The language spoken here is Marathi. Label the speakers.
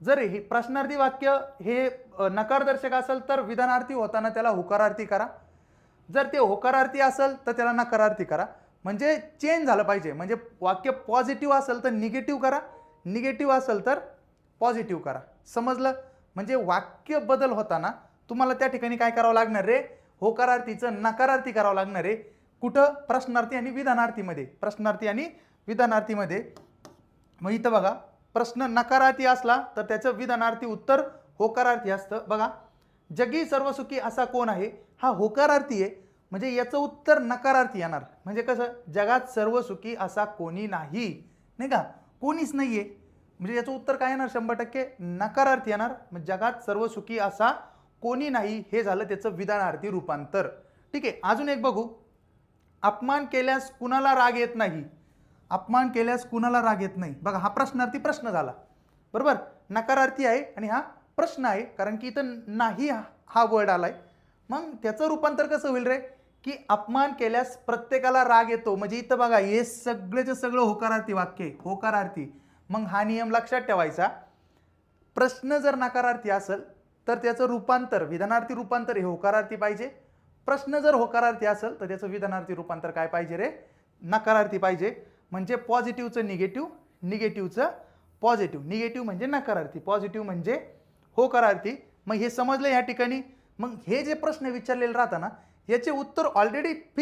Speaker 1: जर हे प्रश्नार्थी वाक्य हे नकारदर्शक असेल तर विधानार्थी होताना त्याला होकारार्थी करा. जर ते होकारार्थी असेल तर त्याला नकारार्थी करा. म्हणजे चेंज झालं पाहिजे. म्हणजे वाक्य पॉझिटिव्ह असेल तर निगेटिव्ह करा, निगेटिव्ह असेल तर पॉझिटिव्ह करा. समजलं? म्हणजे वाक्य बदल होताना तुम्हाला त्या ठिकाणी काय करावं लागणार रे? होकारार्थीचं नकारार्थी करावं लागणार आहे. कुठं? प्रश्नार्थी आणि विधानार्थीमध्ये. प्रश्नार्थी आणि विधानार्थीमध्ये. मग इथं बघा, प्रश्न नकारार्थी असला तर त्याचं विधानार्थी उत्तर होकारार्थी असतं. बघा, जगी सर्वसुखी असा कोण आहे? हा होकारार्थी आहे, म्हणजे याचं उत्तर नकारार्थी येणार. म्हणजे कसं? जगात सर्वसुखी असा कोणी नाही, नाही का? कोणीच नाहीये, म्हणजे याचं उत्तर काय येणार? 100% नकारार्थी येणार. मग जगात सर्वसुखी असा कोणी नाही हे झालं त्याचं विधानार्थी रूपांतर. ठीक आहे. अजून एक बघू. अपमान केल्यास कुणाला राग येत नाही? अपमान केल्यास कुणाला राग येत नाही? बघा, हा प्रश्नार्थी प्रश्न झाला, बरोबर? नकारार्थी आहे आणि हा प्रश्न आहे, कारण की इथं नाही हा वर्ड आलाय. मग त्याचं रूपांतर कसं होईल रे? की अपमान केल्यास प्रत्येकाला राग येतो. म्हणजे इथं बघा, हे सगळेच सगळं होकारार्थी वाक्य आहे, होकारार्थी. मग हा नियम लक्षात ठेवायचा. प्रश्न जर नकारार्थी असेल तर त्याचं रूपांतर, विधानार्थी रूपांतर हे होकारार्थी पाहिजे. प्रश्न जर होकारार्थी असेल तर त्याचं विधानार्थी रूपांतर काय पाहिजे रे? नकारार्थी पाहिजे. म्हणजे पॉझिटिव्हचं निगेटिव्ह, निगेटिव्हचं पॉझिटिव्ह. निगेटिव्ह म्हणजे नकारार्थी, पॉझिटिव्ह म्हणजे होकारार्थी. मग हे समजलं या ठिकाणी. मग हे जे प्रश्न विचारलेले राहतात ना, याचे उत्तर ऑलरेडी फिक्स